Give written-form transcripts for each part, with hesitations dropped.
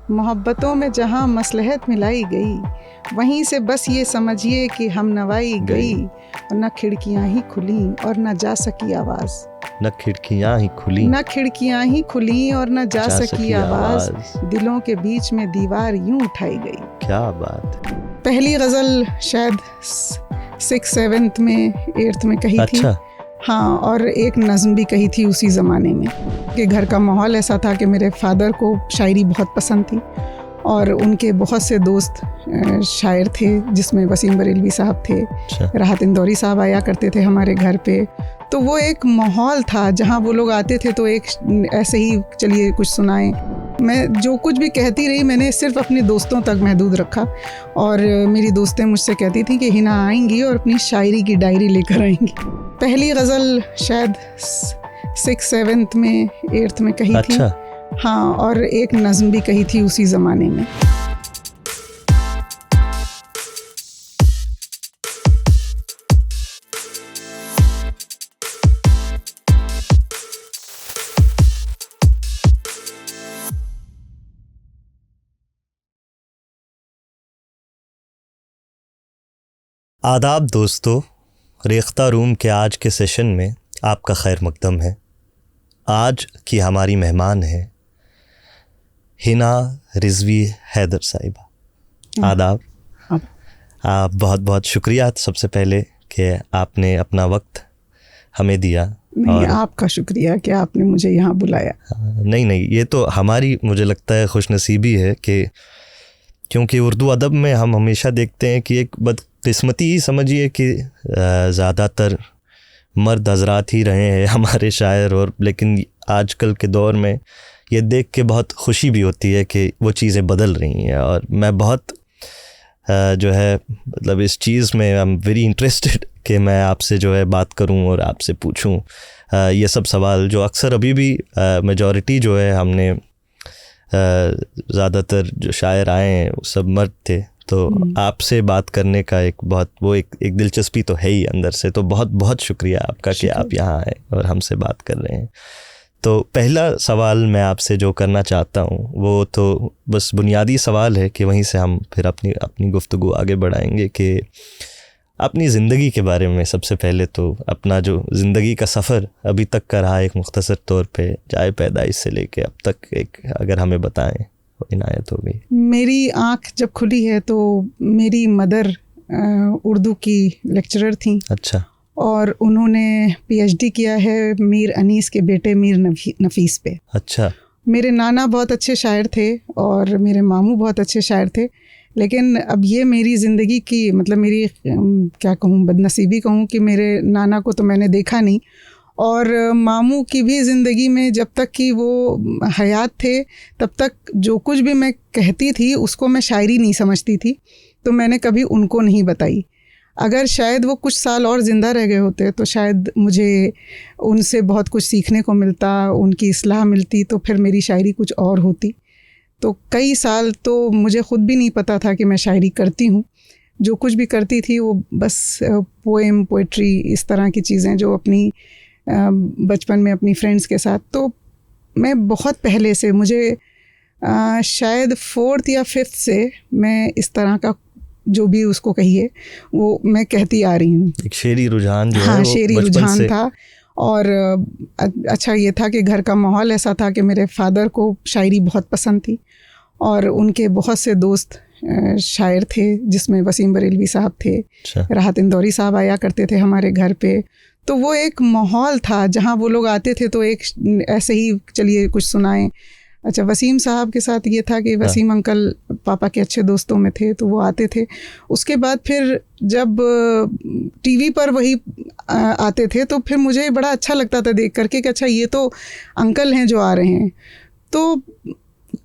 मोहब्बतों में जहाँ मसलहत मिलाई गई, वहीं से बस ये समझिए कि हम नवाई गई। और न खिड़कियाँ ही खुली और न जा सकी आवाज़, न खिड़कियाँ ही खुली, न खिड़कियाँ ही खुली और न जा सकी आवाज़। दिलों के बीच में दीवार यूं उठाई गई। क्या बात। पहली गज़ल शायद 6th 7th में 8th में कही अच्छा। थी। हाँ, और एक नज़्म भी कही थी उसी ज़माने में कि घर का माहौल ऐसा था कि मेरे फादर को शायरी बहुत पसंद थी और उनके बहुत से दोस्त शायर थे, जिसमें वसीम बरेलवी साहब थे, राहत इंदौरी साहब आया करते थे हमारे घर पे। तो वो एक माहौल था जहाँ वो लोग आते थे तो एक ऐसे ही चलिए कुछ सुनाएं। मैं जो कुछ भी कहती रही मैंने सिर्फ अपने दोस्तों तक महदूद रखा और मेरी दोस्तें मुझसे कहती थी कि हिना आएंगी और अपनी शायरी की डायरी लेकर आएंगी। पहली गज़ल शायद 6th 7th में 8th में कही थी। हाँ, और एक नज़्म भी कही थी उसी ज़माने में। आदाब दोस्तों, रेख्ता रूम के आज के सेशन में आपका खैर मकदम है। आज की हमारी मेहमान है हिना रिजवी हैदर साहिबा। आदाब। आप बहुत बहुत शुक्रिया सबसे पहले कि आपने अपना वक्त हमें दिया। नहीं, आपका शुक्रिया कि आपने मुझे यहाँ बुलाया। नहीं, ये तो हमारी मुझे लगता है खुशनसीबी है कि क्योंकि उर्दू अदब में हम हमेशा देखते हैं कि एक बदकिस्मती ही समझिए कि ज़्यादातर मर्द हजरात ही रहे हैं हमारे शायर, और लेकिन आजकल के दौर में ये देख के बहुत खुशी भी होती है कि वो चीज़ें बदल रही हैं। और मैं बहुत जो है मतलब इस चीज़ में आई एम वेरी इंटरेस्टेड कि मैं आपसे जो है बात करूं और आपसे पूछूं ये सब सवाल जो अक्सर अभी भी मेजॉरिटी जो है हमने ज़्यादातर जो शायर आए हैं वो सब मर्द थे। तो आपसे बात करने का एक दिलचस्पी तो है ही अंदर से। तो बहुत बहुत शुक्रिया आपका कि आप यहाँ आए और हमसे बात कर रहे हैं। तो पहला सवाल मैं आपसे जो करना चाहता हूँ वो तो बस बुनियादी सवाल है कि वहीं से हम फिर अपनी गुफ्तगू आगे बढ़ाएंगे कि अपनी ज़िंदगी के बारे में सबसे पहले तो अपना जो ज़िंदगी का सफ़र अभी तक का रहा एक मुख्तसर तौर पे जाए पैदाइश से लेके अब तक एक अगर हमें बताएं इनायत हो गई। मेरी आँख जब खुली है तो मेरी मदर उर्दू की लेक्चरर थी। अच्छा। और उन्होंने PhD किया है मीर अनीस के बेटे मीर नफीस पे। अच्छा। मेरे नाना बहुत अच्छे शायर थे और मेरे मामू बहुत अच्छे शायर थे, लेकिन अब ये मेरी ज़िंदगी की मतलब मेरी क्या कहूँ बदनसीबी कहूँ कि मेरे नाना को तो मैंने देखा नहीं और मामू की भी ज़िंदगी में जब तक कि वो हयात थे तब तक जो कुछ भी मैं कहती थी उसको मैं शायरी नहीं समझती थी, तो मैंने कभी उनको नहीं बताई। अगर शायद वो कुछ साल और ज़िंदा रह गए होते तो शायद मुझे उनसे बहुत कुछ सीखने को मिलता, उनकी इस्लाह मिलती, तो फिर मेरी शायरी कुछ और होती। तो कई साल तो मुझे ख़ुद भी नहीं पता था कि मैं शायरी करती हूँ। जो कुछ भी करती थी वो बस पोएम, पोइट्री, इस तरह की चीज़ें जो अपनी बचपन में अपनी फ्रेंड्स के साथ। तो मैं बहुत पहले से मुझे शायद 4th या 5th से मैं इस तरह का जो भी उसको कहिए वो मैं कहती आ रही हूँ। एक शेरी रुझान जो हाँ, है शेरी रुझान था। और अच्छा ये था कि घर का माहौल ऐसा था कि मेरे फादर को शायरी बहुत पसंद थी और उनके बहुत से दोस्त शायर थे, जिसमें वसीम बरेलवी साहब थे, राहत इंदौरी साहब आया करते थे हमारे घर पे। तो वो एक माहौल था जहाँ वो लोग आते थे तो एक ऐसे ही चलिए कुछ सुनाएं। अच्छा, वसीम साहब के साथ ये था कि वसीम अंकल पापा के अच्छे दोस्तों में थे तो वो आते थे। उसके बाद फिर जब टीवी पर वही आते थे तो फिर मुझे बड़ा अच्छा लगता था देख करके कि अच्छा ये तो अंकल हैं जो आ रहे हैं। तो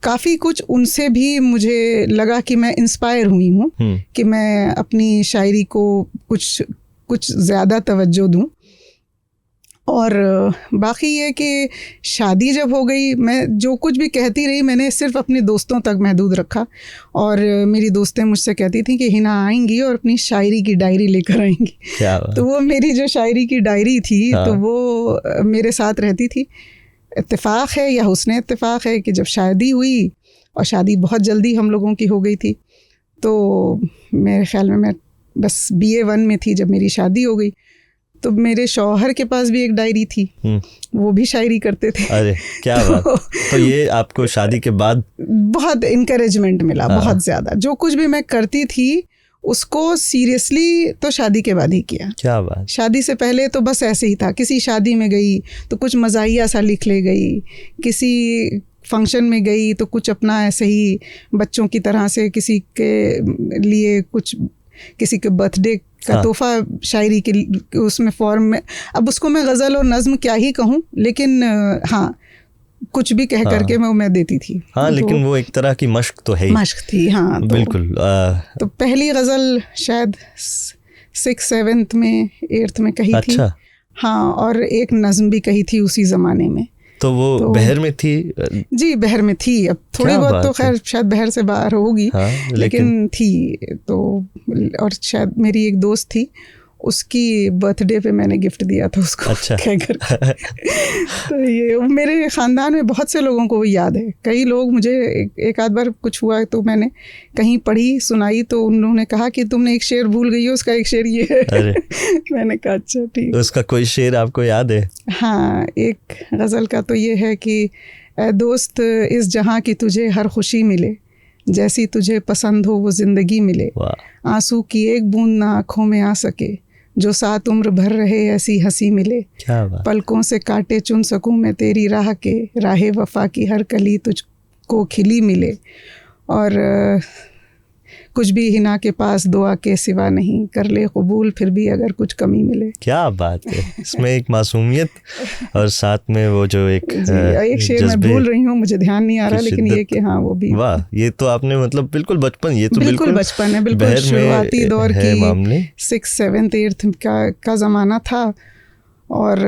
काफ़ी कुछ उनसे भी मुझे लगा कि मैं इंस्पायर हुई हूँ कि मैं अपनी शायरी को कुछ ज़्यादा तवज्जो दूँ। और बाकी ये कि शादी जब हो गई मैं जो कुछ भी कहती रही मैंने सिर्फ अपने दोस्तों तक महदूद रखा और मेरी दोस्तें मुझसे कहती थी कि हिना आएंगी और अपनी शायरी की डायरी लेकर आएंगी। तो वो मेरी जो शायरी की डायरी थी तो वो मेरे साथ रहती थी। इत्तेफाक है या हुस्न इत्तेफाक है कि जब शादी हुई और शादी बहुत जल्दी हम लोगों की हो गई थी। तो मेरे ख्याल में मैं बस BA 1 में थी जब मेरी शादी हो गई। तो मेरे शौहर के पास भी एक डायरी थी, वो भी शायरी करते थे। अरे क्या बात। तो ये आपको शादी के बाद बहुत इनकरेजमेंट मिला, बहुत ज़्यादा। जो कुछ भी मैं करती थी उसको सीरियसली तो शादी के बाद ही किया। क्या बात। शादी से पहले तो बस ऐसे ही था, किसी शादी में गई तो कुछ मज़ाहिया सा लिख ले गई, किसी फंक्शन में गई तो कुछ अपना ऐसे ही बच्चों की तरह से किसी के लिए कुछ, किसी के बर्थडे का तोहफा शायरी के उसमें फॉर्म में। अब उसको मैं गज़ल और नज़्म क्या ही कहूँ, लेकिन हाँ कुछ भी कह करके मैं देती थी। हाँ, लेकिन वो एक तरह की मश्क तो है ही। मश्क थी, हाँ। बिल्कुल। तो पहली गज़ल शायद 6th 7th में 8th में कही थी। हाँ, और एक नज़्म भी कही थी उसी ज़माने में। तो वो बहर में थी? जी बहर में थी। अब थोड़ी बहुत तो खैर शायद बहर से बाहर होगी, हाँ, लेकिन थी तो। और शायद मेरी एक दोस्त थी, उसकी बर्थडे पे मैंने गिफ्ट दिया था उसको। अच्छा। कहकर तो ये मेरे ख़ानदान में बहुत से लोगों को वो याद है। कई लोग मुझे एक आध बार कुछ हुआ तो मैंने कहीं पढ़ी सुनाई तो उन्होंने कहा कि तुमने एक शेर भूल गई हो, उसका एक शेर ये है। अरे। मैंने कहा अच्छा ठीक। तो उसका कोई शेर आपको याद है? हाँ, एक गज़ल का तो ये है कि ऐ दोस्त इस जहाँ की तुझे हर खुशी मिले, जैसी तुझे पसंद हो वो ज़िंदगी मिले, आंसू की एक बूंद ना आँखों में आ सके, जो साथ उम्र भर रहे ऐसी हंसी मिले, पलकों से काटे चुन सकूं मैं तेरी राह के, राहे वफा की हर कली तुझको खिली मिले, और कुछ भी हिना के पास दुआ के सिवा नहीं, कर ले कबूल फिर भी अगर कुछ कमी मिले। क्या बात है। इसमें एक मासूमियत और साथ में वो जो एक शेर मैं भूल रही हूँ, मुझे ध्यान नहीं आ रहा, लेकिन ये कि हाँ वो भी। वाह, ये तो आपने मतलब बिल्कुल बचपन, ये तो बिल्कुल बचपन है, बिल्कुल शुरुआती दौर की 6th 7th 8th का ज़माना था। और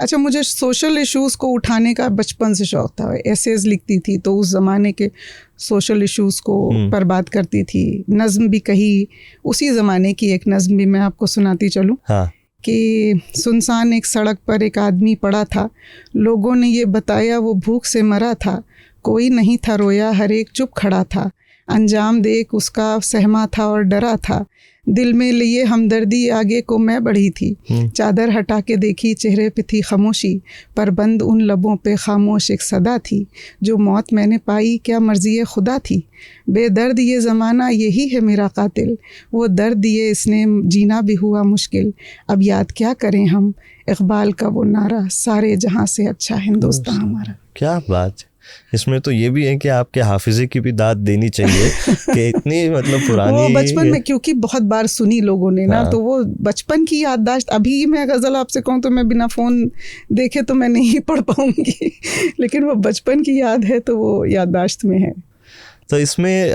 अच्छा, मुझे सोशल इश्यूज़ को उठाने का बचपन से शौक़ था। एसेज लिखती थी तो उस ज़माने के सोशल इश्यूज़ को पर बात करती थी। नज़्म भी कही, उसी ज़माने की एक नज़्म भी मैं आपको सुनाती चलूँ। हाँ। कि सुनसान एक सड़क पर एक आदमी पड़ा था, लोगों ने ये बताया वो भूख से मरा था, कोई नहीं था रोया, हर एक चुप खड़ा था, अंजाम देख उसका सहमा था और डरा था, दिल में लिए हमदर्दी आगे को मैं बढ़ी थी, चादर हटा के देखी चेहरे पे थी खामोशी, पर बंद उन लबों पे खामोश एक सदा थी, जो मौत मैंने पाई क्या मर्जी खुदा थी, बेदर्द ये ज़माना यही है मेरा कातिल, वो दर्द दिए इसने जीना भी हुआ मुश्किल, अब याद क्या करें हम इकबाल का वो नारा, सारे जहां से अच्छा हिंदुस्तान हमारा। क्या बात। इसमें तो ये भी है कि आपके हाफिजे की भी दाद देनी चाहिए कि इतनी मतलब पुरानी वो बचपन में क्योंकि बहुत बार सुनी लोगों ने ना, तो वो बचपन की याददाश्त। अभी मैं गज़ल आपसे कहूँ तो मैं बिना फ़ोन देखे तो मैं नहीं पढ़ पाऊँगी, लेकिन वो बचपन की याद है तो वो याददाश्त में है। तो इसमें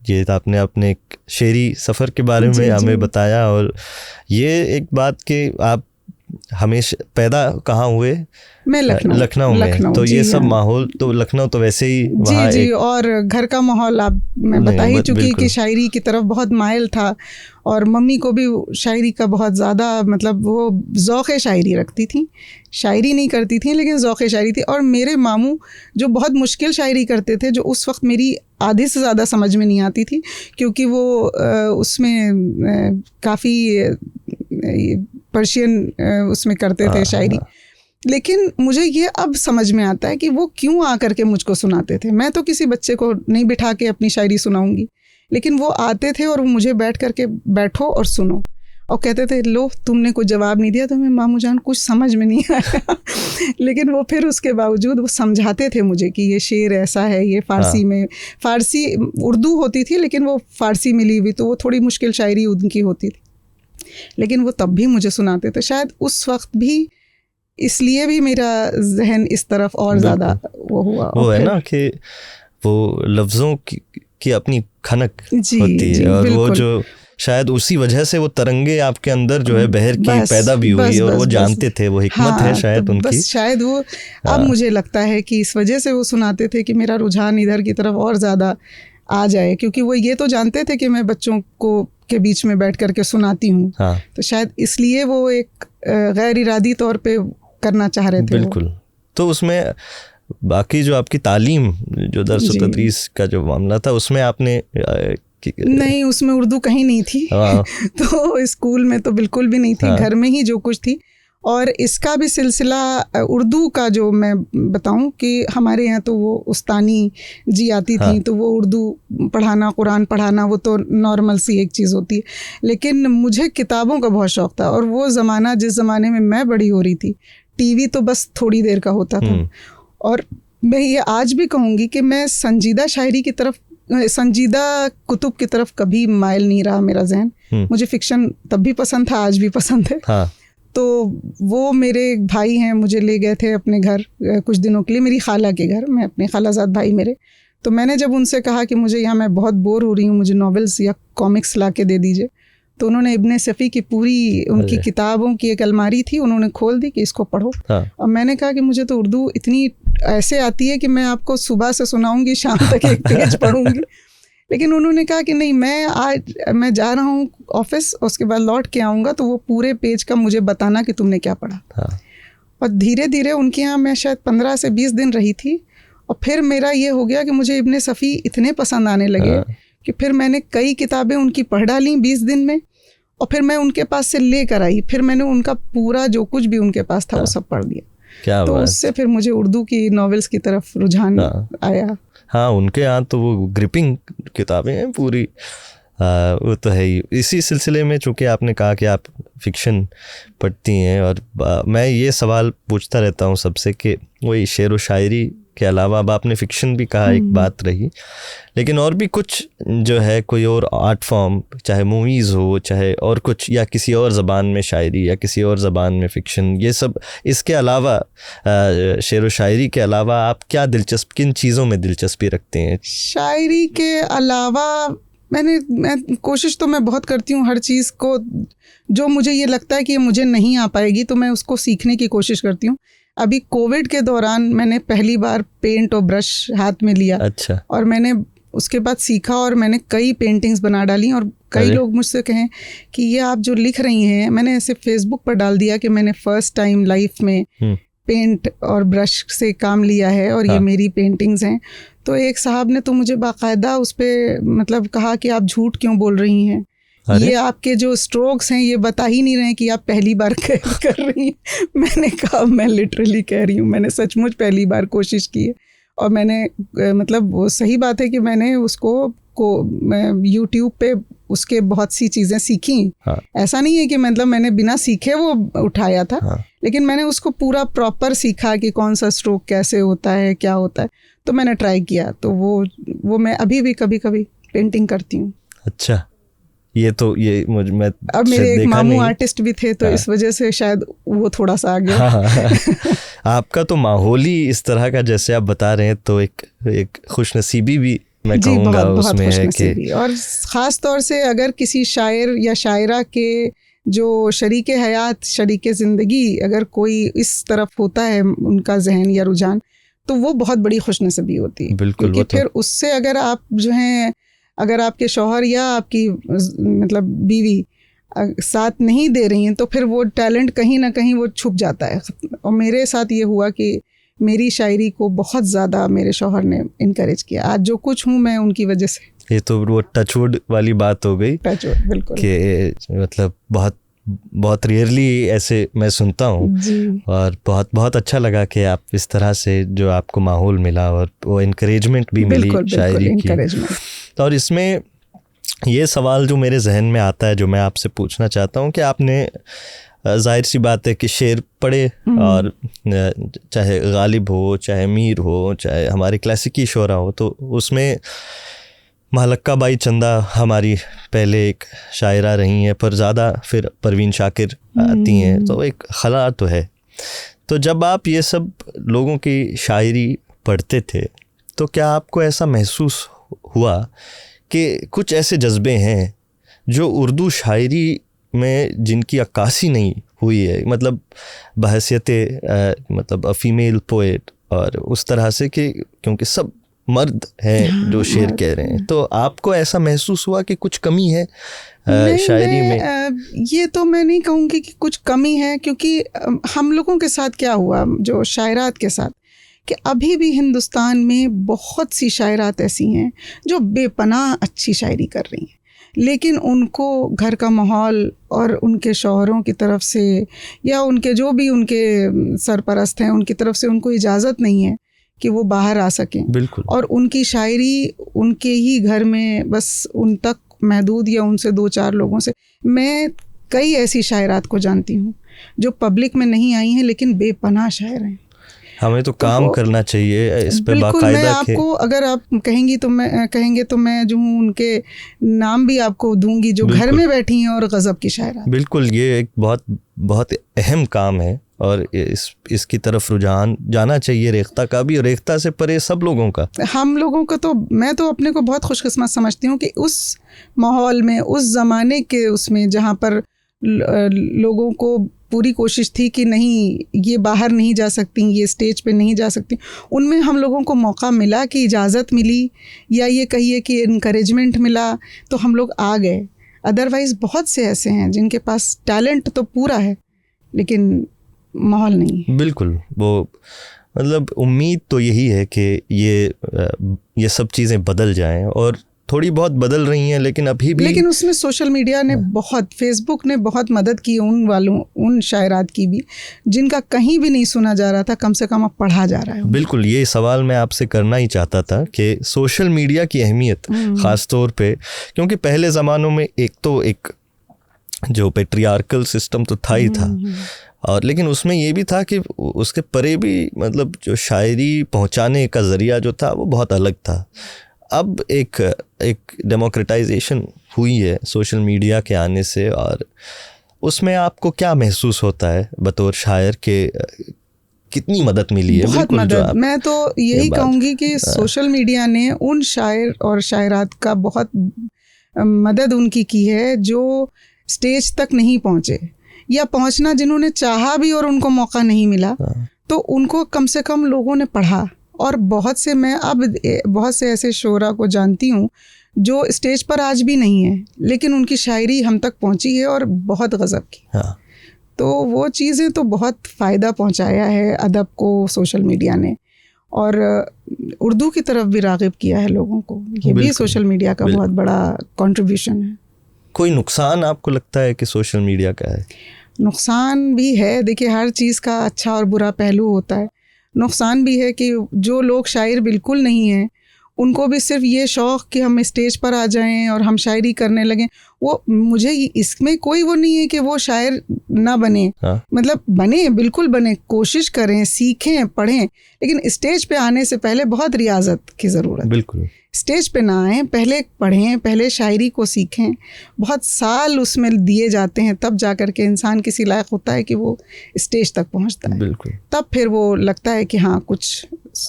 ये आपने अपने शेरी सफ़र के बारे में हमें बताया, और ये एक बात कि आप हमेशा पैदा कहाँ हुए? मैं लखनऊ में। तो ये सब माहौल तो लखनऊ तो वैसे ही वहाँ जी, और घर का माहौल आप मैं बता ही चुकी कि शायरी की तरफ बहुत माइल था, और मम्मी को भी शायरी का बहुत ज़्यादा मतलब वो ज़ौक़ शायरी रखती थी, शायरी नहीं करती थी लेकिन ज़ौक़ शायरी थी। और मेरे मामू जो बहुत मुश्किल शायरी करते थे, जो उस वक्त मेरी आधे से ज़्यादा समझ में नहीं आती थी, क्योंकि वो उसमें काफ़ी पर्शियन उसमें करते थे शायरी। लेकिन मुझे ये अब समझ में आता है कि वो क्यों आकर के मुझको सुनाते थे। मैं तो किसी बच्चे को नहीं बिठा के अपनी शायरी सुनाऊंगी, लेकिन वो आते थे और मुझे बैठ करके बैठो और सुनो, और कहते थे लो तुमने कुछ जवाब नहीं दिया तो मैं मामू जान कुछ समझ में नहीं आया लेकिन वो फिर उसके बावजूद वो समझाते थे मुझे कि ये शेर ऐसा है, ये फ़ारसी में, फ़ारसी उर्दू होती थी लेकिन वो फ़ारसी मिली हुई, तो वो थोड़ी मुश्किल शायरी उनकी होती थी, लेकिन वो तब भी मुझे सुनाते थे। शायद उस वक्त भी इसलिए भी मेरा जहन इस तरफ और ज़्यादा वो हुआ। वो है ना कि वो लफ्ज़ों की अपनी खनक होती है, और वो जो शायद उसी वजह से वो तरंगे आपके अंदर जो है बहर की पैदा भी हुई, और वो जानते थे, वो हिकमत है शायद उनकी। बस शायद वो अब मुझे लगता है कि इस वजह से वो सुनाते थे कि मेरा रुझान इधर की तरफ और ज़्यादा आ जाए, क्योंकि वो ये तो जानते थे कि मैं बच्चों को के बीच में बैठ करके सुनाती हूँ। तो शायद इसलिए वो एक गैर इरादी तौर पे करना चाह रहे थे। बिल्कुल। तो उसमें बाकी जो आपकी तालीम, जो दर्स व तदरीस का जो मामला था, उसमें आपने नहीं, उसमें उर्दू कहीं नहीं थी। तो स्कूल में तो बिल्कुल भी नहीं थी, घर में ही जो कुछ थी। और इसका भी सिलसिला उर्दू का जो मैं बताऊं कि हमारे यहाँ तो वो उस्तानी जी आती थी, तो वो उर्दू पढ़ाना, कुरान पढ़ाना, वो तो नॉर्मल सी एक चीज़ होती है। लेकिन मुझे किताबों का बहुत शौक़ था, और वो ज़माना जिस ज़माने में मैं बड़ी हो रही थी, टीवी तो बस थोड़ी देर का होता था। और मैं ये आज भी कहूँगी कि मैं संजीदा शायरी की तरफ, संजीदा कुतुब की तरफ कभी माइल नहीं रहा मेरा जहन। मुझे फिक्शन तब भी पसंद था, आज भी पसंद है। तो वो मेरे भाई हैं, मुझे ले गए थे अपने घर कुछ दिनों के लिए, मेरी खाला के घर में, अपने खालाजाद भाई मेरे। तो मैंने जब उनसे कहा कि मुझे यहाँ मैं बहुत बोर हो रही हूँ, मुझे नॉवेल्स या कॉमिक्स ला के दे दीजिए, तो उन्होंने इब्ने सफ़ी की पूरी उनकी किताबों की एक अलमारी थी, उन्होंने खोल दी कि इसको पढ़ो। और मैंने कहा कि मुझे तो उर्दू इतनी ऐसे आती है कि मैं आपको सुबह से सुनाऊंगी, शाम तक एक पेज पढ़ूंगी। लेकिन उन्होंने कहा कि नहीं, मैं जा रहा हूँ ऑफिस, उसके बाद लौट के आऊँगा, तो वो पूरे पेज का मुझे बताना कि तुमने क्या पढ़ा। और धीरे धीरे उनके यहाँ मैं शायद 15 से 20 दिन रही थी, और फिर मेरा ये हो गया कि मुझे इब्ने सफ़ी इतने पसंद आने लगे कि फिर मैंने कई किताबें उनकी पढ़ डाली 20 दिन में, और फिर मैं उनके पास से लेकर आई, फिर मैंने उनका पूरा जो कुछ भी उनके पास था वो सब पढ़ लिया। तो उससे फिर मुझे उर्दू की नॉवेल्स की तरफ रुझान आया। हाँ, उनके यहाँ तो वो ग्रिपिंग किताबें हैं पूरी, वो तो है ही। इसी सिलसिले में चूँकि आपने कहा कि आप फिक्शन पढ़ती हैं, और मैं ये सवाल पूछता रहता हूँ सबसे कि वही शेर व शायरी के अलावा, अब आपने फिक्शन भी कहा, एक बात रही, लेकिन और भी कुछ जो है, कोई और आर्ट फॉर्म, चाहे मूवीज़ हो, चाहे और कुछ, या किसी और ज़बान में शायरी, या किसी और ज़बान में फ़िक्शन, ये सब, इसके अलावा शेर व शायरी के अलावा आप क्या किन चीज़ों में दिलचस्पी रखते हैं? शायरी के अलावा मैं कोशिश तो मैं बहुत करती हूँ, हर चीज़ को जो मुझे ये लगता है कि मुझे नहीं आ पाएगी तो मैं उसको सीखने की कोशिश करती हूँ। अभी कोविड के दौरान मैंने पहली बार पेंट और ब्रश हाथ में लिया। अच्छा। और मैंने उसके बाद सीखा, और मैंने कई पेंटिंग्स बना डाली, और कई लोग मुझसे कहें कि ये आप जो लिख रही हैं, मैंने ऐसे फेसबुक पर डाल दिया कि मैंने फ़र्स्ट टाइम लाइफ में पेंट और ब्रश से काम लिया है, और ये मेरी पेंटिंग्स हैं। तो एक साहब ने तो मुझे बाकायदा उस पर मतलब कहा कि आप झूठ क्यों बोल रही हैं, ये आपके जो स्ट्रोक्स हैं ये बता ही नहीं रहे हैं कि आप पहली बार कर रही हैं। मैंने कहा मैं लिटरली कह रही हूँ, मैंने सचमुच पहली बार कोशिश की है। और मैंने मतलब वो सही बात है कि मैंने मैं यूट्यूब पे उसके बहुत सी चीज़ें सीखी। ऐसा नहीं है कि मतलब मैंने बिना सीखे वो उठाया था, लेकिन मैंने उसको पूरा प्रॉपर सीखा कि कौन सा स्ट्रोक कैसे होता है, क्या होता है, तो मैंने ट्राई किया। तो वो मैं अभी भी कभी कभी पेंटिंग करती हूँ। अच्छा, मैं अब मेरे एक मामू आर्टिस्ट भी थे, तो इस वजह से शायद वो थोड़ा सा आ गया। आपका तो माहौल ही इस तरह का, जैसे आप बता रहे हैं, तो एक खुशनसीबी भी मैं कहूँगा उसमें है कि, और ख़ास तौर से अगर किसी शायर या शायरा के जो शरीके हयात, शरीके ज़िंदगी, अगर कोई इस तरफ होता है उनका जहन या रुझान, तो वो बहुत बड़ी खुशनसीबी होती है। बिल्कुल। क्योंकि फिर उससे अगर आप जो हैं, अगर आपके शौहर या आपकी मतलब बीवी साथ नहीं दे रही हैं, तो फिर वो टैलेंट कहीं ना कहीं वो छुप जाता है। और मेरे साथ ये हुआ कि मेरी शायरी को बहुत ज़्यादा मेरे शौहर ने इनकरेज किया। आज जो कुछ हूँ मैं उनकी वजह से। ये तो वो टचवुड वाली बात हो गई। टचवुड, बिल्कुल। कि मतलब बहुत रेयरली ऐसे मैं सुनता हूँ, और बहुत अच्छा लगा कि आप इस तरह से जो आपको माहौल मिला और वो इनकरेजमेंट भी मिली शायरी की। और इसमें ये सवाल जो मेरे जहन में आता है, जो मैं आपसे पूछना चाहता हूँ कि आपने जाहिर सी बात है कि शेर पढ़े, और चाहे गालिब हो, चाहे मीर हो, चाहे हमारे क्लासिकी शोरा हो, तो उसमें महलक्का बाई चंदा हमारी पहले एक शायरा रही हैं, पर ज़्यादा फिर परवीन शाकिर आती हैं, तो एक खला तो है। तो जब आप ये सब लोगों की शायरी पढ़ते थे, तो क्या आपको ऐसा महसूस हुआ कि कुछ ऐसे जज्बे हैं जो उर्दू शायरी में जिनकी अक्कासी नहीं हुई है, मतलब बहैसियत मतलब फीमेल पोएट, और उस तरह से कि क्योंकि सब मर्द हैं जो शेर कह रहे हैं, तो आपको ऐसा महसूस हुआ कि कुछ कमी है शायरी में? ये तो मैं नहीं कहूँगी कि कुछ कमी है, क्योंकि हम लोगों के साथ क्या हुआ, जो शायरात के साथ, कि अभी भी हिंदुस्तान में बहुत सी शायरात ऐसी हैं जो बेपनाह अच्छी शायरी कर रही हैं, लेकिन उनको घर का माहौल और उनके शौहरों की तरफ से या उनके जो भी उनके सरपरस्त हैं उनकी तरफ से उनको इजाज़त नहीं है कि वो बाहर आ सकें। बिल्कुल। और उनकी शायरी उनके ही घर में बस उन तक महदूद या उनसे 2-4 लोगों से। मैं कई ऐसी शायरात को जानती हूँ जो पब्लिक में नहीं आई हैं लेकिन बेपनाह शायर हैं। हमें तो काम करना चाहिए इस पे बिल्कुल। बाकायदा। मैं आपको अगर आप कहेंगे तो मैं जो हूँ उनके नाम भी आपको दूंगी जो घर में बैठी हैं और गज़ब की शायरात। बिल्कुल, ये एक बहुत बहुत अहम काम है और इसकी तरफ रुझान जाना चाहिए, रेख्ता का भी और रेख्ता से परे सब लोगों का। हम लोगों को तो मैं तो अपने को बहुत खुशकिस्मत समझती हूँ कि उस माहौल में, उस ज़माने के उसमें जहाँ पर लोगों को पूरी कोशिश थी कि नहीं ये बाहर नहीं जा सकती, ये स्टेज पे नहीं जा सकती, उनमें हम लोगों को मौका मिला कि इजाज़त मिली या ये कहिए कि इनकरेजमेंट मिला तो हम लोग आ गए। अदरवाइज़ बहुत से ऐसे हैं जिनके पास टैलेंट तो पूरा है लेकिन माहौल नहीं है। बिल्कुल, वो मतलब उम्मीद तो यही है कि ये सब चीज़ें बदल जाएं और थोड़ी बहुत बदल रही हैं लेकिन अभी भी। लेकिन उसमें सोशल मीडिया ने बहुत, फेसबुक ने बहुत मदद की उन शायरात की भी जिनका कहीं भी नहीं सुना जा रहा था, कम से कम अब पढ़ा जा रहा है। बिल्कुल, ये सवाल मैं आपसे करना ही चाहता था कि सोशल मीडिया की अहमियत ख़ास तौर पे, क्योंकि पहले ज़मानों में एक जो पेट्रियार्कल सिस्टम तो था ही था और लेकिन उसमें ये भी था कि उसके परे भी मतलब जो शायरी पहुंचाने का ज़रिया जो था वो बहुत अलग था। अब एक डेमोक्रेटाइजेशन हुई है सोशल मीडिया के आने से, और उसमें आपको क्या महसूस होता है बतौर शायर के कितनी मदद मिली है? बहुत मदद। मैं तो यही कहूँगी कि सोशल मीडिया ने उन शायर और शायरात का बहुत मदद उनकी की है जो स्टेज तक नहीं पहुँचे या पहुँचना जिन्होंने चाहा भी और उनको मौका नहीं मिला, तो उनको कम से कम लोगों ने पढ़ा। और बहुत से ऐसे शोरा को जानती हूँ जो स्टेज पर आज भी नहीं है लेकिन उनकी शायरी हम तक पहुँची है और बहुत गज़ब की। तो वो चीज़ें तो बहुत फ़ायदा पहुँचाया है अदब को सोशल मीडिया ने, और उर्दू की तरफ भी राग़िब किया है लोगों को। ये भी सोशल मीडिया का बहुत बड़ा कंट्रीब्यूशन है। कोई नुकसान आपको लगता है कि सोशल मीडिया का है? नुकसान भी है। देखिए, हर चीज़ का अच्छा और बुरा पहलू होता है। नुकसान भी है कि जो लोग शायर बिल्कुल नहीं हैं उनको भी सिर्फ ये शौक़ कि हम स्टेज पर आ जाएं और हम शायरी करने लगें, वो मुझे इसमें कोई वो नहीं है कि वो शायर ना बने। मतलब बने, बिल्कुल बने, कोशिश करें, सीखें, पढ़ें, लेकिन स्टेज पे आने से पहले बहुत रियाजत की ज़रूरत है। बिल्कुल, स्टेज पे ना आएँ, पहले पढ़ें, पहले शायरी को सीखें, बहुत साल उसमें दिए जाते हैं, तब जा कर के इंसान किसी लायक होता है कि वो स्टेज तक पहुंचता है। बिल्कुल, तब फिर वो लगता है कि हाँ कुछ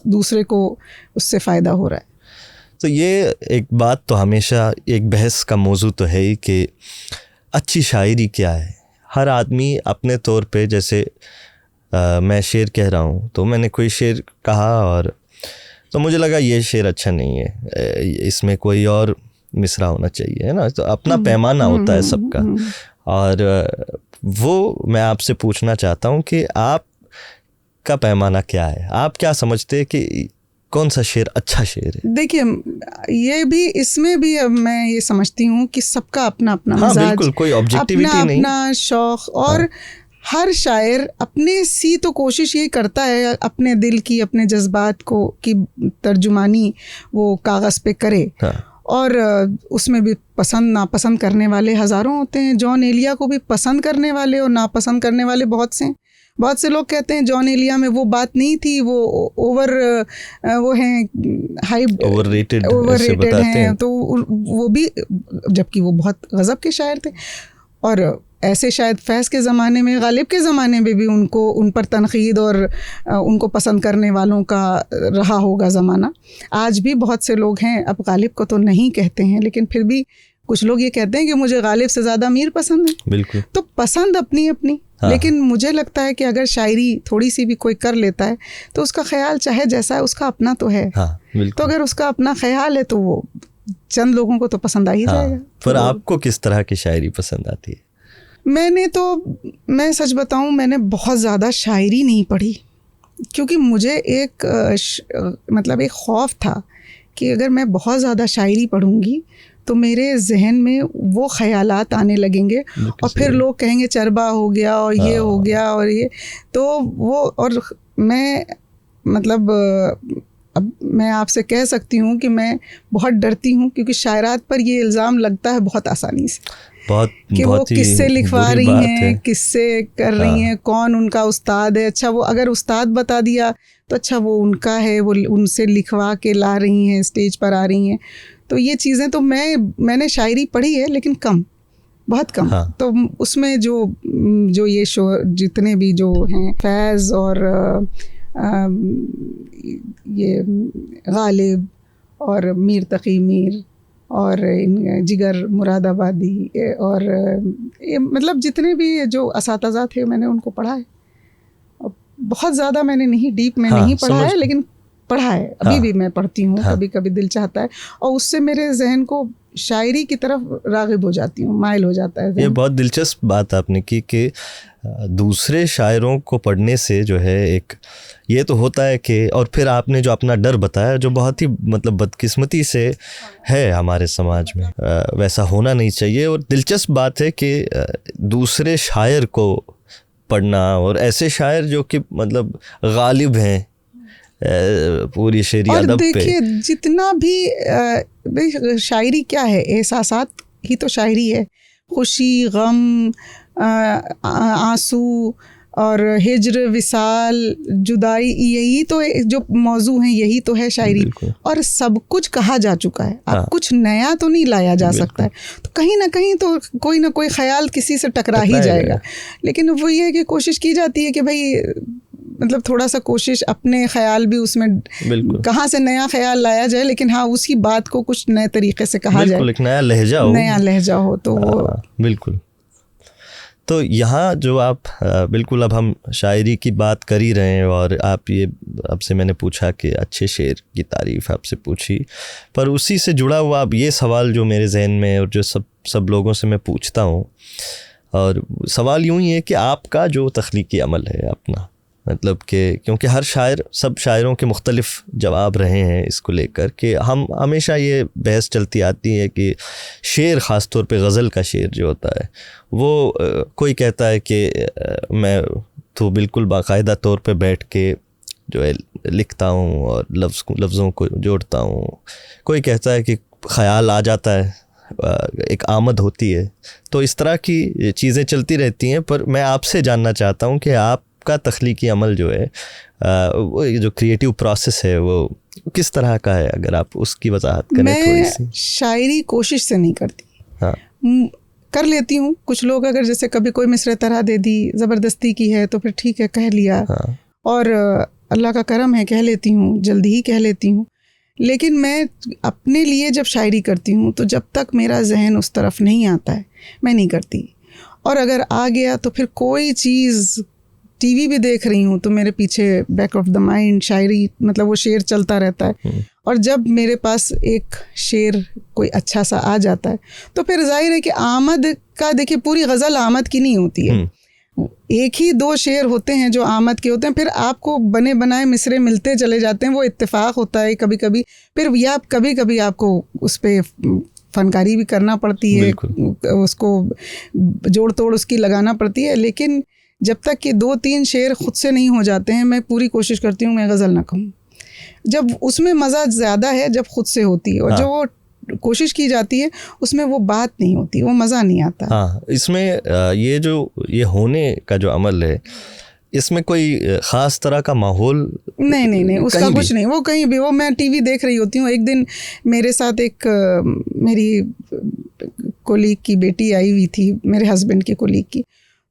दूसरे को उससे फ़ायदा हो रहा है। तो ये एक बात तो हमेशा एक बहस का मौजू तो है ही कि अच्छी शायरी क्या है। हर आदमी अपने तौर पे, जैसे मैं शेर कह रहा हूँ तो मैंने कोई शेर कहा और तो मुझे लगा ये शेर अच्छा नहीं है, इसमें कोई और मिसरा होना चाहिए, है ना। तो अपना पैमाना होता है सबका, और वो मैं आपसे पूछना चाहता हूँ कि आपका पैमाना क्या है? आप क्या समझते हैं कि कौन सा शेर अच्छा शेर है? देखिए, ये भी, इसमें भी अब मैं ये समझती हूँ कि सबका अपना अपना मिजाज, बिल्कुल, कोई ऑब्जेक्टिविटी नहीं, अपना शौक़, और हर शायर अपने सी तो कोशिश यही करता है अपने दिल की, अपने जज्बात को की तर्जुमानी वो कागज़ पे करे। और उसमें भी पसंद नापसंद करने वाले हज़ारों होते हैं। जॉन एलिया को भी पसंद करने वाले और नापसंद करने वाले बहुत से लोग कहते हैं जॉन एलिया में वो बात नहीं थी, वो वो हैं ओवररेटेड हैं, तो वो भी, जबकि वो बहुत गज़ब के शायर थे। और ऐसे शायद फैज़ के ज़माने में, गालिब के ज़माने में भी उन पर तनक़ीद और उनको पसंद करने वालों का रहा होगा ज़माना। आज भी बहुत से लोग हैं, अब गालिब को तो नहीं कहते हैं, लेकिन फिर भी कुछ लोग ये कहते हैं कि मुझे गालिब से ज़्यादा मीर पसंद है। बिल्कुल, तो पसंद अपनी अपनी। लेकिन मुझे लगता है कि अगर शायरी थोड़ी सी भी कोई कर लेता है तो उसका ख्याल चाहे जैसा है, उसका अपना तो है। तो अगर उसका अपना ख्याल है तो वो चंद लोगों को तो पसंद आ ही जाएगा। पर आपको किस तरह की शायरी पसंद आती है? मैं सच बताऊं, मैंने बहुत ज़्यादा शायरी नहीं पढ़ी, क्योंकि मुझे एक मतलब एक खौफ था कि अगर मैं बहुत ज़्यादा शायरी पढ़ूंगी तो मेरे जहन में वो ख़यालात आने लगेंगे और फिर लोग कहेंगे चरबा हो गया और ये हो गया और ये, तो वो, और मैं मतलब अब मैं आपसे कह सकती हूँ कि मैं बहुत डरती हूँ, क्योंकि शायरात पर ये इल्ज़ाम लगता है बहुत आसानी से कि वो किससे लिखवा रही हैं, किससे कर रही हैं, कौन उनका उस्ताद है। अच्छा, वो अगर उस्ताद बता दिया तो अच्छा वो उनका है, वो उनसे लिखवा के ला रही हैं, स्टेज पर आ रही हैं। तो ये चीज़ें तो मैंने शायरी पढ़ी है लेकिन कम, बहुत कम। तो उसमें जो ये शो जितने भी जो हैं फैज़ और ये गालिब और मीर तकी मीर और जिगर मुरादाबादी और ये मतलब जितने भी जो असातिज़ा थे मैंने उनको पढ़ा है। बहुत ज़्यादा मैंने नहीं डीप में नहीं पढ़ा है, लेकिन पढ़ा है, अभी भी मैं पढ़ती हूँ, कभी कभी दिल चाहता है और उससे मेरे जहन को शायरी की तरफ राग़िब हो जाती हूँ, माइल हो जाता है। ये बहुत दिलचस्प बात आपने की कि दूसरे शायरों को पढ़ने से जो है एक ये तो होता है कि, और फिर आपने जो अपना डर बताया जो बहुत ही मतलब बदकिस्मती से है हमारे समाज में, वैसा होना नहीं चाहिए। और दिलचस्प बात है कि दूसरे शायर को पढ़ना और ऐसे शायर जो कि मतलब गालिब हैं पूरी शेरी अदब पे। देखिए जितना भी शायरी क्या है, एहसासात ही तो शायरी है, खुशी गम आंसू और हिज्र विसाल जुदाई, यही तो जो मौजू हैं, यही तो है शायरी। और सब कुछ कहा जा चुका है, अब कुछ नया तो नहीं लाया जा सकता है। तो कहीं ना कहीं तो कोई ना कोई ख्याल किसी से टकरा ही जाएगा। लेकिन वो ये है कि कोशिश की जाती है कि भाई मतलब थोड़ा सा कोशिश अपने ख्याल भी उसमें कहाँ से नया ख्याल लाया जाए, लेकिन हाँ उसी बात को कुछ नए तरीके से कहा जाए, एक नया लहजा हो तो वो बिल्कुल। तो यहाँ जो आप बिल्कुल, अब हम शायरी की बात कर ही रहे हैं और आप ये आपसे मैंने पूछा कि अच्छे शेर की तारीफ़ आपसे पूछी, पर उसी से जुड़ा हुआ अब ये सवाल जो मेरे जहन में और जो सब लोगों से मैं पूछता हूँ, और सवाल यूँ ही है कि आपका जो तख्लीकी अमल है अपना, मतलब कि क्योंकि हर शायर, सब शायरों के मुख्तलिफ जवाब रहे हैं इसको लेकर कि हम हमेशा ये बहस चलती आती है कि शेर ख़ास तौर पे गज़ल का शेर जो होता है वो कोई कहता है कि मैं तो बिल्कुल बाकायदा तौर पे बैठ के जो है लिखता हूँ और लफ्ज़ों को जोड़ता हूँ, कोई कहता है कि ख़याल आ जाता है, एक आमद होती है। तो इस तरह की चीज़ें चलती रहती हैं। पर मैं आपसे जानना चाहता हूँ कि आपका तख्लीकी अमल जो है, वो जो क्रिएटिव प्रोसेस है वो किस तरह का है, अगर आप उसकी वजाहत करें थोड़ी सी। शायरी कोशिश से नहीं करती, हाँ कर लेती हूँ। कुछ लोग अगर जैसे कभी कोई मिसरे तरह दे दी, ज़बरदस्ती की है तो फिर ठीक है कह लिया, हाँ। और अल्लाह का करम है कह लेती हूँ, जल्दी ही कह लेती हूँ। लेकिन मैं अपने लिए जब शायरी करती हूँ तो जब तक मेरा जहन उस तरफ नहीं आता है मैं नहीं करती। और अगर आ गया तो फिर कोई चीज़ टीवी भी देख रही हूँ तो मेरे पीछे बैक ऑफ द माइंड शायरी, मतलब वो शेर चलता रहता है। और जब मेरे पास एक शेर कोई अच्छा सा आ जाता है तो फिर जाहिर है कि आमद का, देखिए पूरी गज़ल आमद की नहीं होती है, एक ही दो शेर होते हैं जो आमद के होते हैं, फिर आपको बने बनाए मिसरे मिलते चले जाते हैं, वो इत्तेफाक होता है कभी कभी। फिर या कभी कभी आपको उस पर फनकारी भी करना पड़ती है, उसको जोड़ तोड़ उसकी लगाना पड़ती है। लेकिन जब तक कि 2-3 शेर ख़ुद से नहीं हो जाते हैं मैं पूरी कोशिश करती हूँ मैं गज़ल ना कहूँ। जब उसमें मज़ा ज़्यादा है जब ख़ुद से होती है, और जो वो कोशिश की जाती है उसमें वो बात नहीं होती, वो मज़ा नहीं आता। हाँ, इसमें ये होने का जो अमल है इसमें कोई ख़ास तरह का माहौल नहीं उसका कुछ नहीं, वो कहीं भी, वो मैं टीवी देख रही होती हूँ। एक दिन मेरे साथ एक मेरी कोलीग की बेटी आई हुई थी, मेरे हस्बैंड के कोलीग की,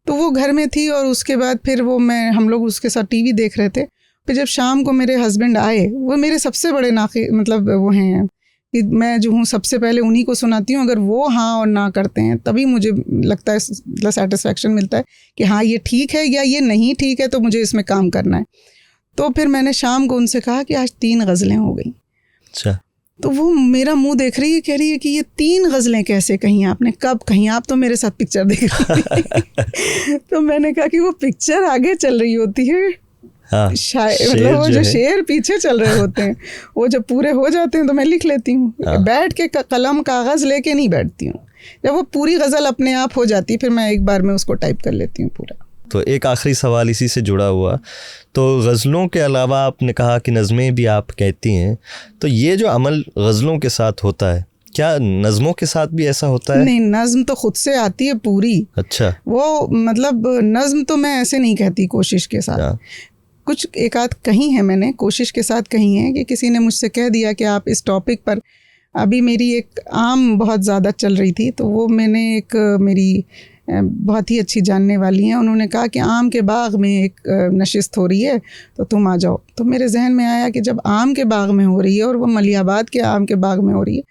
तो वो घर में थी और उसके बाद फिर हम लोग उसके साथ टीवी देख रहे थे। फिर जब शाम को मेरे हस्बैंड आए, वो मेरे सबसे बड़े मतलब वो हैं कि मैं जो हूँ सबसे पहले उन्हीं को सुनाती हूँ। अगर वो हाँ और ना करते हैं तभी मुझे लगता है सेटिस्फेक्शन मिलता है कि हाँ ये ठीक है या ये नहीं ठीक है, तो मुझे इसमें काम करना है। तो फिर मैंने शाम को उनसे कहा कि आज 3 गज़लें हो गई। अच्छा। तो वो मेरा मुंह देख रही है, कह रही है कि ये 3 गज़लें कैसे कहीं आपने, कब कहीं? आप तो मेरे साथ पिक्चर देख रही थी। तो मैंने कहा कि वो पिक्चर आगे चल रही होती है, हाँ, मतलब वो जो शेर पीछे चल रहे होते हैं वो जब पूरे हो जाते हैं तो मैं लिख लेती हूँ। बैठ के कलम कागज़ लेके नहीं बैठती हूँ। जब वो पूरी गज़ल अपने आप हो जाती है फिर मैं एक बार में उसको टाइप कर लेती हूँ पूरा। तो एक आखिरी सवाल इसी से जुड़ा हुआ, तो गज़लों के अलावा आपने कहा कि नज़में भी आप कहती हैं, तो ये जो अमल गज़लों के साथ होता है क्या नज़मों के साथ भी ऐसा होता है? नहीं, नज़्म तो खुद से आती है पूरी। अच्छा। वो मतलब नज़्म तो मैं ऐसे नहीं कहती कोशिश के साथ। कुछ एक आध कही है मैंने कोशिश के साथ कही है कि किसी ने मुझसे कह दिया कि आप इस टॉपिक पर, अभी मेरी एक आम बहुत ज़्यादा चल रही थी तो वो मैंने एक मेरी बहुत ही अच्छी जानने वाली हैं, उन्होंने कहा कि आम के बाग में एक नशिस्त हो रही है तो तुम आ जाओ। तो मेरे जहन में आया कि जब आम के बाग में हो रही है और वो मलियाबाद के आम के बाग में हो रही है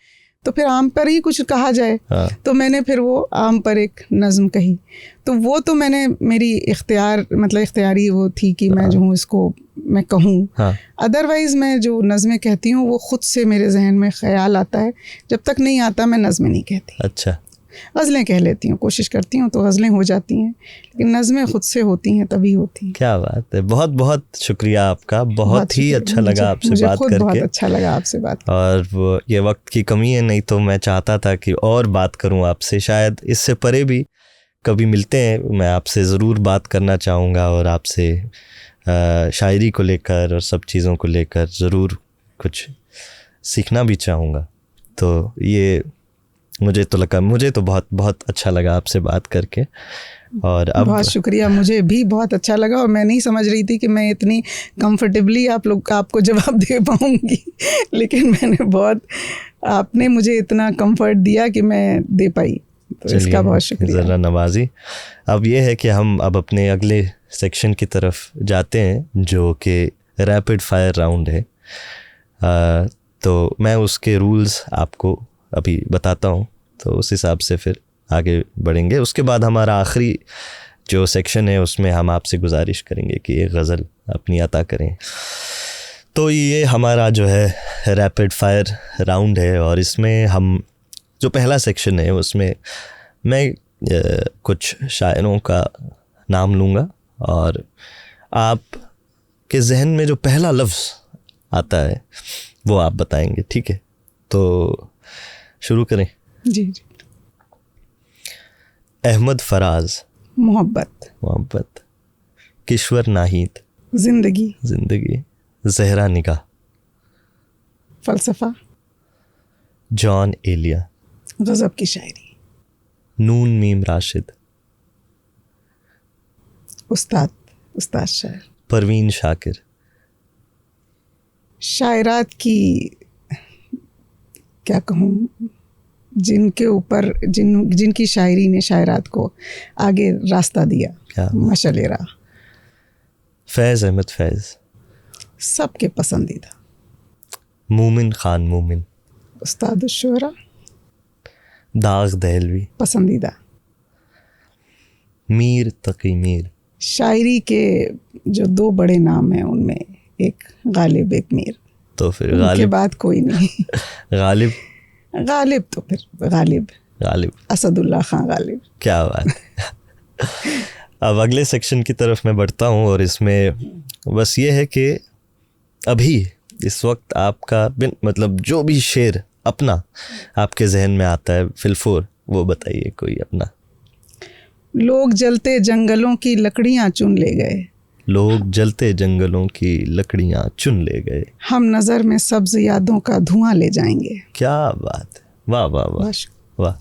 तो फिर आम पर ही कुछ कहा जाए। तो मैंने फिर वो आम पर एक नज़म कही। तो वो तो मैंने मेरी इख्तियारी वो थी कि मैं जो हूँ इसको मैं कहूँ। अदरवाइज़ मैं जो नज़में कहती हूँ वो ख़ुद से मेरे जहन में ख़्याल आता है, जब तक नहीं आता मैं नज़में नहीं कहती। अच्छा। गज़लें कह लेती हूँ, कोशिश करती हूँ तो गज़लें हो जाती हैं, लेकिन नज़में ख़ुद से होती हैं तभी होती हैं। क्या बात है, बहुत बहुत शुक्रिया आपका, बहुत ही अच्छा लगा आपसे बात करके। बहुत अच्छा लगा आपसे बात। और वो ये वक्त की कमी है, नहीं तो मैं चाहता था कि और बात करूँ आपसे, शायद इससे परे भी कभी मिलते हैं मैं आपसे ज़रूर बात करना चाहूँगा और आपसे शायरी को लेकर और सब चीज़ों को लेकर ज़रूर कुछ सीखना भी चाहूँगा। तो ये मुझे तो बहुत बहुत अच्छा लगा आपसे बात करके। और अब बहुत शुक्रिया, मुझे भी बहुत अच्छा लगा और मैं नहीं समझ रही थी कि मैं इतनी कंफर्टेबली आपको जवाब दे पाऊँगी, लेकिन आपने मुझे इतना कंफर्ट दिया कि मैं दे पाई, तो इसका बहुत शुक्रिया। ज़रा नवाजी। अब ये है कि हम अब अपने अगले सेक्शन की तरफ जाते हैं जो कि रैपिड फायर राउंड है। तो मैं उसके रूल्स आपको अभी बताता हूँ, तो उस हिसाब से फिर आगे बढ़ेंगे। उसके बाद हमारा आखिरी जो सेक्शन है उसमें हम आपसे गुजारिश करेंगे कि एक गज़ल अपनी अता करें। तो ये हमारा जो है रैपिड फायर राउंड है और इसमें हम जो पहला सेक्शन है उसमें मैं कुछ शायरों का नाम लूँगा और आप के जहन में जो पहला लफ्ज़ आता है वो आप बताएंगे, ठीक है? तो शुरू करें। जी जी। अहमद फराज, मोहब्बत। किश्वर नाहिद, जिंदगी। ज़हरा निगाह, फ़लसफ़ा। जॉन एलिया, गज़ब की शायरी। नून मीम राशिद, उस्ताद शायर। परवीन शाकिर, शायरात की क्या कहूँ, जिनके ऊपर जिनकी शायरी ने शायरात को आगे रास्ता दिया, मशलेरा। फैज़ अहमद फैज़, सबके पसंदीदा। मोमिन खान मोमिन, उस्ताद शुरा। दाग दहलवी, पसंदीदा। मीर तकी मीर। शायरी के जो दो बड़े नाम हैं उनमें एक गालिब एक मीर, तो फिर गालिब के बाद कोई नहीं। गालिब तो फिर गालिब असदुल्ला खान गालिब। क्या बात है। अब अगले सेक्शन की तरफ मैं बढ़ता हूँ और इसमें बस ये है कि अभी इस वक्त आपका मतलब जो भी शेर अपना आपके जहन में आता है फिलफोर, वो बताइए कोई अपना। लोग जलते जंगलों की लकड़ियाँ चुन ले गए, लोग जलते जंगलों की लकड़ियाँ चुन ले गए, हम नज़र में सब्ज़ यादों का धुआं ले जाएंगे। क्या बात है, वाह वाह वाह वाह।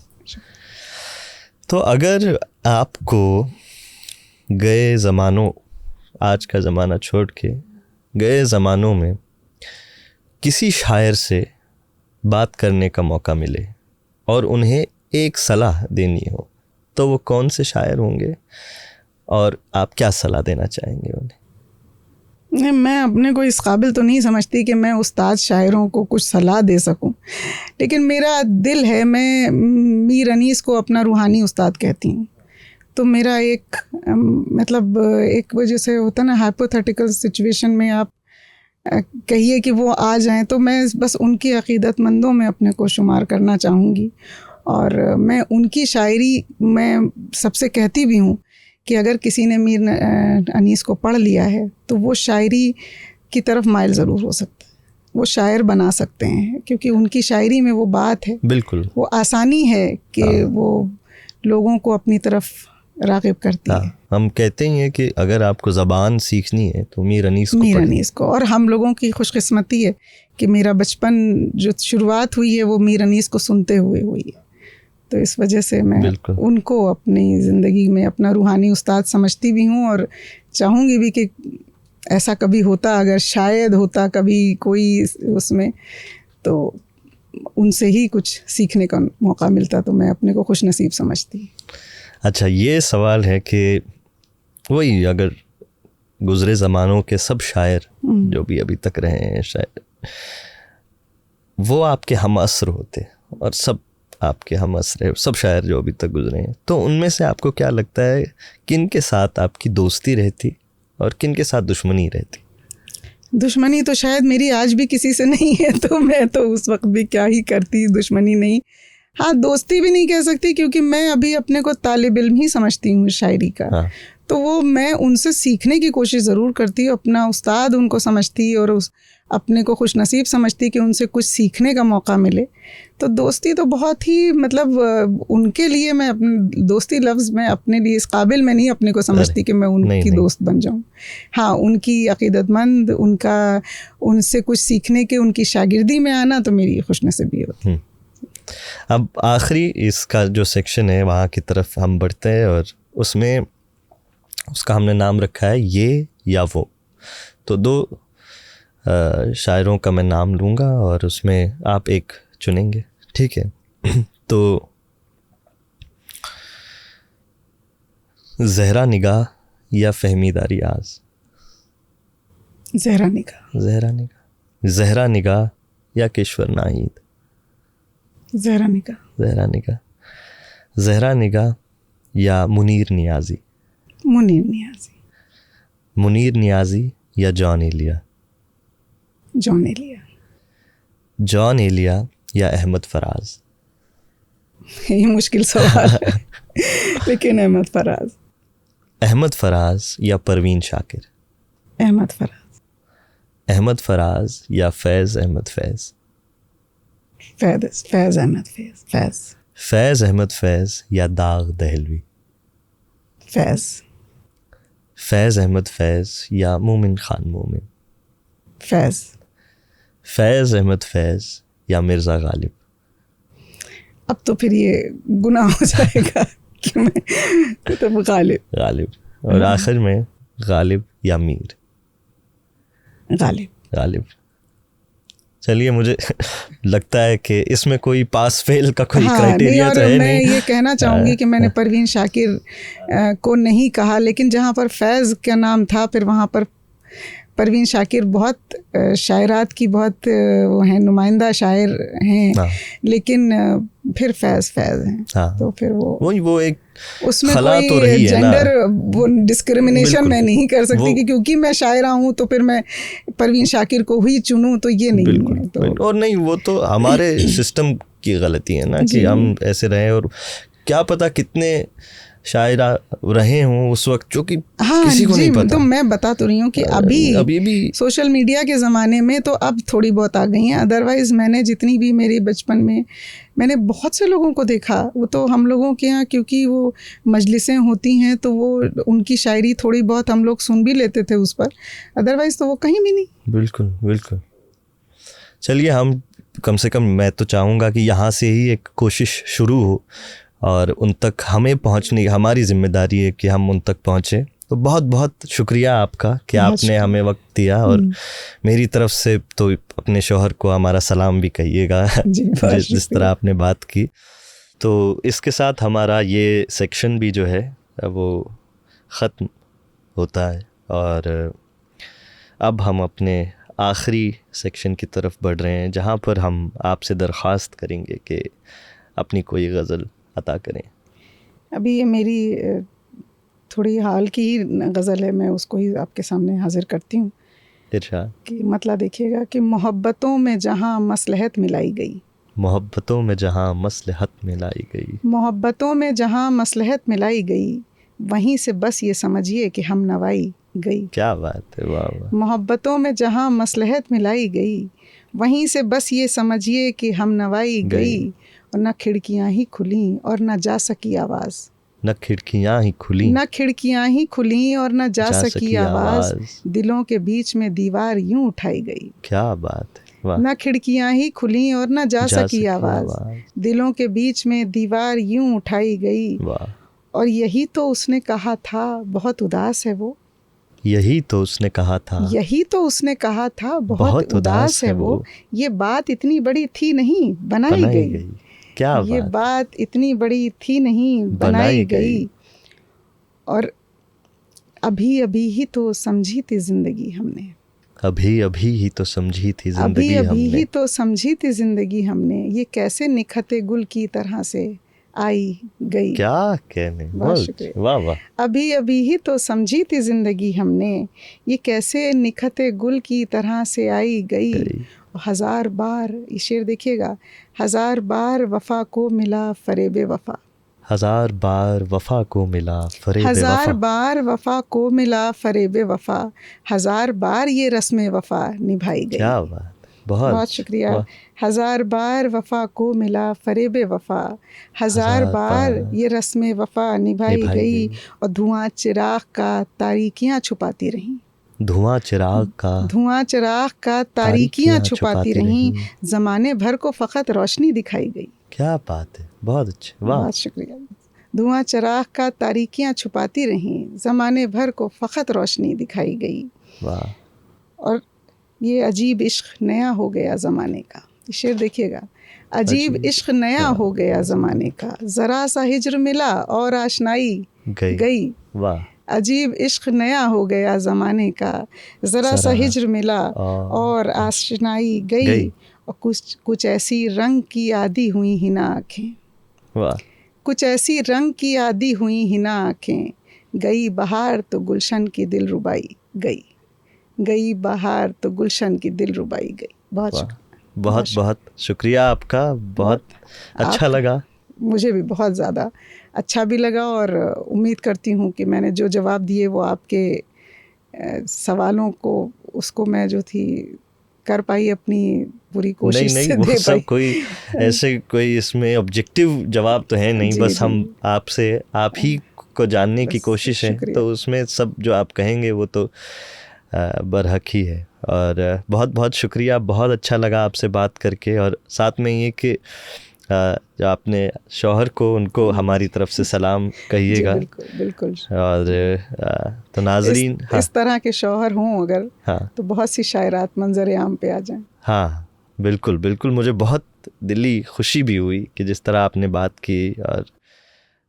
तो अगर आपको गए ज़मानों, आज का ज़माना छोड़ के गए ज़मानों में किसी शायर से बात करने का मौका मिले और उन्हें एक सलाह देनी हो, तो वो कौन से शायर होंगे और आप क्या सलाह देना चाहेंगे उन्हें? मैं अपने को इस काबिल तो नहीं समझती कि मैं उस्ताद शायरों को कुछ सलाह दे सकूं, लेकिन मेरा दिल है, मैं मीर अनीस को अपना रूहानी उस्ताद कहती हूँ। तो मेरा एक मतलब एक वजह से होता ना हाइपोथेटिकल सिचुएशन में आप कहिए कि वो आ जाएं, तो मैं बस उनकी अक़ीदतमंदों में अपने को शुमार करना चाहूँगी। और मैं उनकी शायरी मैं सबसे कहती भी हूँ कि अगर किसी ने मीर अनीस को पढ़ लिया है तो वो शायरी की तरफ माइल ज़रूर हो सकता है, वो शायर बना सकते हैं, क्योंकि उनकी शायरी में वो बात है, बिल्कुल वो आसानी है कि वो लोगों को अपनी तरफ राग़िब करती है। हम कहते ही हैं कि अगर आपको ज़बान सीखनी है तो मीर अनीस को। और हम लोगों की खुशकिस्मती है कि मेरा बचपन जो शुरुआत हुई है वो मीर अनीस को सुनते हुए हुई है, तो इस वजह से मैं उनको अपनी ज़िंदगी में अपना रूहानी उस्ताद समझती भी हूँ और चाहूँगी भी कि ऐसा कभी होता, अगर शायद होता कभी कोई उसमें, तो उनसे ही कुछ सीखने का मौका मिलता तो मैं अपने को खुश नसीब समझती। अच्छा, ये सवाल है कि वही अगर गुज़रे ज़मानों के सब शायर जो भी अभी तक रहे हैं शायर, वो आपके हम असर होते और सब आपके हम असर है, सब शायर जो अभी तक गुज़रे हैं, तो उनमें से आपको क्या लगता है किन के साथ आपकी दोस्ती रहती और किन के साथ दुश्मनी रहती? दुश्मनी तो शायद मेरी आज भी किसी से नहीं है, तो मैं तो उस वक्त भी क्या ही करती, दुश्मनी नहीं, हाँ दोस्ती भी नहीं कह सकती, क्योंकि मैं अभी अपने को तालिब इल्म ही समझती हूँ शायरी का। हाँ। तो वो मैं उनसे सीखने की कोशिश ज़रूर करती हूँ, अपना उस्ताद उनको समझती और उस अपने को खुश नसीब समझती कि उनसे कुछ सीखने का मौका मिले। तो दोस्ती तो बहुत ही मतलब उनके लिए मैं अपने दोस्ती लफ्ज़ में अपने लिए इस काबिल मैं नहीं अपने को समझती कि मैं उनकी दोस्त बन जाऊँ। हाँ, उनकी अक़ीदतमंद, उनका उनसे कुछ सीखने के, उनकी शागिर्दी में आना तो मेरी खुशनसीबी होती। अब आखिरी इसका जो सेक्शन है वहाँ की तरफ हम बढ़ते हैं और उसमें उसका हमने नाम रखा है ये या वो। तो दो शायरों का मैं नाम लूँगा और उसमें आप एक चुनेंगे, ठीक है? तो ज़हरा निगाह या फ़हमीदा रियाज़? ज़हरा निगाह। ज़हरा निगाह। ज़हरा निगाह या किश्वर नाहीद? ज़हरा निगाह। ज़हरा निगाह। ज़हरा निगाह या मुनीर नियाज़ी? मुनीर नियाज़ी। मुनीर नियाज़ी या जॉन एलिया? जॉन एलिया। जॉन एलिया या अहमद फराज? ये मुश्किल सवाल है लेकिन अहमद फराज। अहमद फराज या परवीन शाकिर? अहमद फराज। अहमद फराज या फैज़ अहमद फैज़? फैज़ अहमद फैज़। फैज़ अहमद फैज़ या दाग दहलवी? फैज़ अहमद फैज़ या मोमिन खान मोमिन? फैज़ अहमद फैज़ या मिर्ज़ा गालिब? अब तो फिर ये गुनाह हो जाएगा कि मैं तो गालिब। और आखिर में गालिब या मीर? गालिब। चलिए, मुझे लगता है कि इसमें कोई पास फेल का कोई क्राइटेरिया तो है नहीं। मैं ये कहना चाहूँगी कि मैंने परवीन शाकिर को नहीं कहा, लेकिन जहाँ पर फैज़ का नाम था फिर वहाँ पर परवीन शाकिर बहुत शायरात की बहुत वो हैं, नुमाइंदा शायर हैं, लेकिन फिर फैज़ हैं। तो फिर वो एक उसमें कोई तो रही जेंडर वो डिस्क्रिमिनेशन मैं नहीं कर सकती कि क्योंकि मैं शायरा हूँ तो फिर मैं परवीन शाकिर को ही चुनूँ, तो ये नहीं है। तो और नहीं, वो तो हमारे सिस्टम की गलती है ना कि हम ऐसे रहे, और क्या पता कितने शायरा रहे हों उस वक्त जो कि किसी को नहीं पता। तो मैं बता तो रही हूँ कि अभी भी सोशल मीडिया के ज़माने में तो अब थोड़ी बहुत आ गई हैं, अदरवाइज़ मैंने जितनी भी मेरे बचपन में मैंने बहुत से लोगों को देखा, वो तो हम लोगों के यहाँ क्योंकि वो मजलिसें होती हैं तो वो उनकी शायरी थोड़ी बहुत हम लोग सुन भी लेते थे उस पर, अदरवाइज़ तो वो कहीं भी नहीं। बिल्कुल। चलिए, हम कम से कम मैं तो चाहूँगा कि यहाँ से ही एक कोशिश शुरू हो और उन तक हमें पहुँचने, हमारी जिम्मेदारी है कि हम उन तक पहुँचे। तो बहुत बहुत शुक्रिया आपका कि आपने हमें वक्त दिया, और मेरी तरफ से तो अपने शौहर को हमारा सलाम भी कहिएगा जिस तरह आपने बात की। तो इसके साथ हमारा ये सेक्शन भी जो है वो ख़त्म होता है, और अब हम अपने आखिरी सेक्शन की तरफ बढ़ रहे हैं जहाँ पर हम आपसे दरख्वास्त करेंगे कि अपनी कोई गज़ल अता करें। अभी ये मेरी थोड़ी हाल की ही गज़ल है, मैं उसको ही आपके सामने हाजिर करती हूँ। इरशाद। कि मतलब देखिएगा कि मोहब्बतों में जहाँ मसलहत मिलाई गई, मोहब्बतों में जहाँ मसलहत मिलाई गई, मोहब्बतों में जहाँ मसलहत मिलाई गई, वहीं से बस ये समझिए कि हम नवाई गई। क्या बात है, वाह वाह। मोहब्बतों में जहाँ मसलहत मिलाई गई, वहीं से बस ये समझिए कि हम नवाई गई। और न खिड़कियाँ ही खुली और न जा सकी आवाज़, न खिड़कियाँ ही खुली, न खिड़कियाँ ही खुली और न जा सकी आवाज़, दिलों के बीच में दीवार यूं उठाई गई। क्या बात है, वाह। न खिड़कियाँ ही खुली और न जा सकी आवाज़, दिलों के बीच में दीवार यूं उठाई गई। वाह। और यही तो उसने कहा था, बहुत उदास है वो। यही तो उसने कहा था, यही तो उसने कहा था, बहुत उदास है वो। ये बात इतनी बड़ी थी नहीं, बनाई गई। क्या ये बात इतनी बड़ी थी नहीं, बनाई गई। और अभी अभी ही तो समझी थी जिंदगी हमने, अभी अभी ही तो समझी थी जिंदगी हमने, अभी ही तो समझी थी जिंदगी हमने। ये कैसे निखते गुल की तरह से आई गई। क्या कहने, वाह वाह। अभी अभी ही तो समझी थी जिंदगी हमने, ये कैसे निखते गुल की तरह से आई गई। हजार बार, ये शेर देखिएगा, हजार बार वफा को मिला फरेबे वफा, हजार बार वफा को मिला फरेबे वफा, हजार बार वफा को मिला फरेबे वफा, हजार बार ये रस्म वफा निभाई गई। क्या बात, बहुत शुक्रिया। हजार बार वफा को मिला फरेबे वफा, हजार बार ये रस्म वफा निभाई गई। और धुआं चिराग का तारीकियां छुपाती रहीं, धुआं चिराग का तारीकियां छुपाती रहीं, ज़माने भर को फ़कत रोशनी दिखाई गई। क्या बात है, बहुत अच्छे, वाह। बहुत शुक्रिया। धुआं चिराग का तारीकियां छुपाती रहीं, ज़माने भर को फ़कत रोशनी दिखाई गई। वाह। और ये अजीब इश्क नया हो गया ज़माने का, ये शेर देखिएगा। अजीब इश्क नया हो गया ज़माने का, ज़रा सा हिज्र मिला और आशनाई गई। वाह। अजीब इश्क नया हो गया ज़माने का, ज़रा सा हिज्र मिला और आशनाई गई। और कुछ ऐसी रंग की आदी हुई हिना आँखें, वाह। कुछ ऐसी रंग की आदी हुई हिना आँखें, गई बहार तो गुलशन की दिल रुबाई गई, गई बहार तो गुलशन की दिल रुबाई गई। बहुत शुक्रिया, बहुत शुक्रिया आपका, बहुत अच्छा लगा। मुझे भी बहुत ज़्यादा अच्छा भी लगा और उम्मीद करती हूँ कि मैंने जो जवाब दिए वो आपके सवालों को, उसको मैं जो थी कर पाई अपनी पूरी कोशिश से वो दे सब पाई। कोई ऐसे कोई इसमें ऑब्जेक्टिव जवाब तो है नहीं, बस हम आपसे आप ही को जानने की कोशिश है, तो उसमें सब जो आप कहेंगे वो तो बरहक ही है। और बहुत बहुत शुक्रिया, बहुत अच्छा लगा आपसे बात करके। और साथ में ये कि जो आपने शौहर को, उनको हमारी तरफ से सलाम कहिएगा। बिल्कुल बिल्कुल। और तो नाजरीन, इस तरह के शौहर हों अगर, तो बहुत सी शायरात मंजर आम पे आ जाएं। हाँ बिल्कुल बिल्कुल। मुझे बहुत दिली खुशी भी हुई कि जिस तरह आपने बात की, और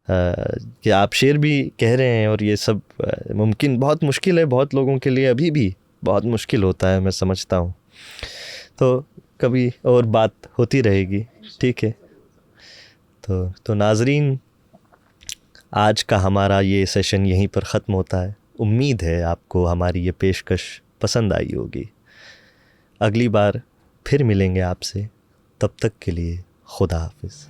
कि आप शेर भी कह रहे हैं। और ये सब मुमकिन बहुत मुश्किल है, बहुत लोगों के लिए अभी भी बहुत मुश्किल होता है, मैं समझता हूँ। तो कभी और बात होती रहेगी, ठीक है। तो नाजरीन, आज का हमारा ये सेशन यहीं पर ख़त्म होता है। उम्मीद है आपको हमारी ये पेशकश पसंद आई होगी। अगली बार फिर मिलेंगे आपसे, तब तक के लिए खुदा हाफिज़।